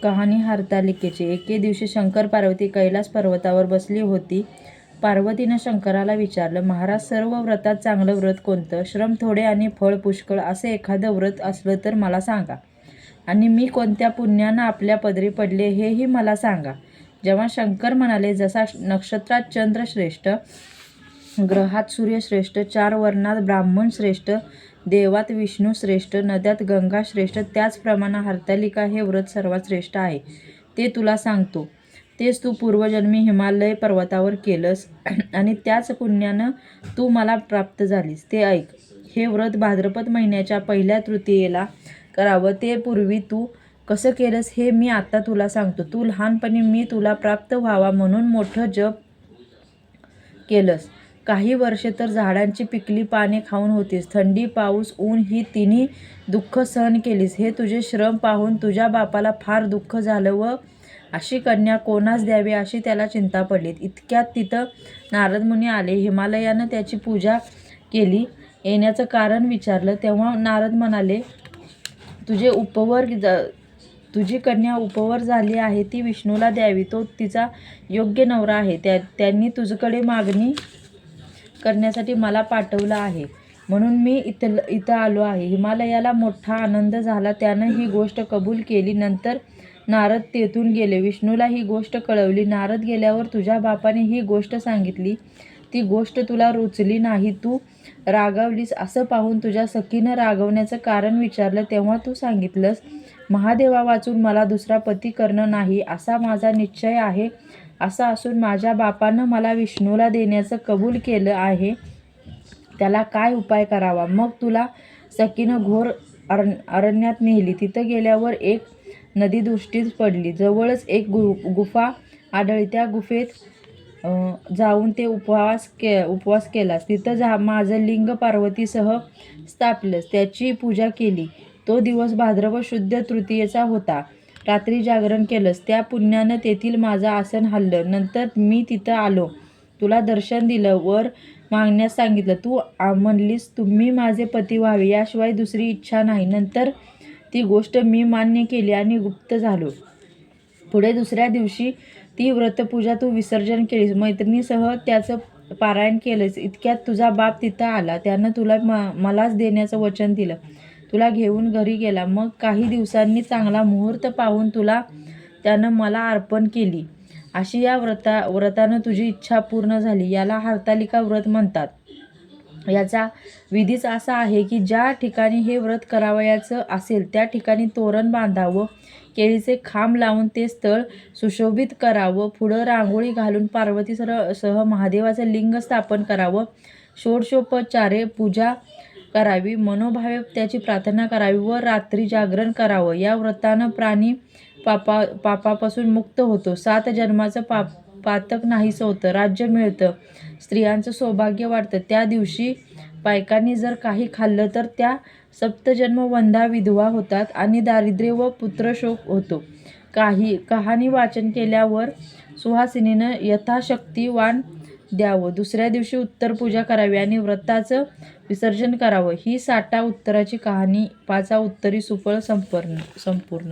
कहाणी हरतालिकेची. एके दिवशी शंकर पार्वती कैलास पर्वतावर बसली होती. पार्वतीनं शंकराला विचारलं, महाराज, सर्व व्रतात चांगलं व्रत कोणतं? श्रम थोडे आणि फळ पुष्कळ असं एखादं व्रत असलं तर मला सांगा. आणि मी कोणत्या पुण्यानं आपल्या पदरी पडले हेही मला सांगा. जेव्हा शंकर म्हणाले, जसा नक्षत्रात चंद्र श्रेष्ठ, ग्रहात सूर्य श्रेष्ठ, 4 वर्णात ब्राह्मण श्रेष्ठ, देवात विष्णू श्रेष्ठ, नद्यात गंगा श्रेष्ठ, त्याचप्रमाणे हरतालिका हे व्रत सर्वात श्रेष्ठ आहे. ते तुला सांगतो. तेच तू पूर्वजन्मी हिमालय पर्वतावर केलंस आणि त्याच पुण्यानं तू मला प्राप्त झालीस. ते ऐक. हे व्रत भाद्रपद महिन्याच्या पहिल्या तृतीयेला करावं. ते पूर्वी तू कसं केलंस हे मी आता तुला सांगतो. तू लहानपणी मी तुला प्राप्त व्हावा म्हणून मोठं जप केलंस. काही वर्षे तर झाडांची पिकली पाने खाऊन होतीस. थंडी, पाऊस, ऊन ही तिन्ही दुःख सहन केलीस. हे तुझे श्रम पाहून तुझ्या बापाला फार दुःख झालं व अशी कन्या कोणास द्यावी अशी त्याला चिंता पडली. इतक्यात तिथं नारद मुनी आले. हिमालयानं त्याची पूजा केली. येण्याचं कारण विचारलं तेव्हा नारद म्हणाले, तुझी कन्या उपवर झाली आहे. ती विष्णूला द्यावी. तो तिचा योग्य नवरा आहे. त्यांनी तुझ्याकडे मागणी करण्यासाठी मला पाठवलं आहे. म्हणून मी इथं आलो आहे. हिमालयाला मोठा आनंद झाला. त्यानं ही गोष्ट कबूल केली. नंतर नारद तेथून गेले. विष्णूला ही गोष्ट कळवली. नारद गेल्यावर तुझ्या बापाने ही गोष्ट सांगितली. ती गोष्ट तुला रुचली नाही. तू रागावलीस. असं पाहून तुझ्या सखीनं रागवण्याचं कारण विचारलं तेव्हा तू सांगितलंस, महादेवा वाचून मला दुसरा पती करणं नाही असा माझा निश्चय आहे. असं असून माझ्या बापानं मला विष्णूला देण्याचं कबूल केलं आहे. त्याला काय उपाय करावा? मग तुला सखीनं घोर अरण्यात नेली. तिथं गेल्यावर एक नदी दृष्टीस पडली. जवळच एक गुफा आढळली. त्या गुफेत जाऊन ते उपवास केलास. तिथं माझं लिंग पार्वतीसह स्थापलंस. त्याची पूजा केली. तो दिवस भाद्रपद शुद्ध तृतीयेचा होता. रात्री जागरण केलंस. त्या पुण्यानं तेथील माझं आसन हललं. नंतर मी तिथं आलो. तुला दर्शन दिलं. वर मागण्यास सांगितलं. तू म्हणलीस, तुम्ही माझे पती व्हावे याशिवाय दुसरी इच्छा नाही. नंतर ती गोष्ट मी मान्य केली आणि गुप्त झालो. पुढे दुसऱ्या दिवशी ती व्रतपूजा तू विसर्जन केलीस. मैत्रिणीसह त्याचं पारायण केलंस. इतक्यात तुझा बाप तिथं आला. त्यानं तुला मलाच देण्याचं वचन दिलं. तुला घेऊन घरी गेला. मग काही दिवसांनी चांगला मुहूर्त पाहून तुला त्यानं मला अर्पण केली. अशी या व्रतानं तुझी इच्छा पूर्ण झाली. याला हरतालिका व्रत म्हणतात. याचा विधीच असा आहे की ज्या ठिकाणी हे व्रत करावयाचं असेल त्या ठिकाणी तोरण बांधावं. केळीचे खांब लावून ते स्थळ सुशोभित करावं. पुढं रांगोळी घालून पार्वतीसह महादेवाचं लिंग स्थापन करावं. षोडशोपचारे पूजा करावी. मनोभावे त्याची प्रार्थना करावी व रात्री जागरण करावं. या व्रतानं प्राणी पापापासून मुक्त होतो. 7 जन्माचं पातक नाहीसं होतं. राज्य मिळतं. स्त्रियांचं सौभाग्य वाढतं. त्या दिवशी बायकांनी जर काही खाल्लं तर त्या 7 जन्म वंधा विधवा होतात आणि दारिद्र्य व पुत्रशोक होतो. कहाणी वाचन केल्यावर सुहासिनीनं यथाशक्ती वाण द्यावं. दुसऱ्या दिवशी उत्तर पूजा करावी आणि व्रताचं विसर्जन करावं. ही 60 उत्तराची कहाणी. 5 उत्तरी सुफळ संपूर्ण.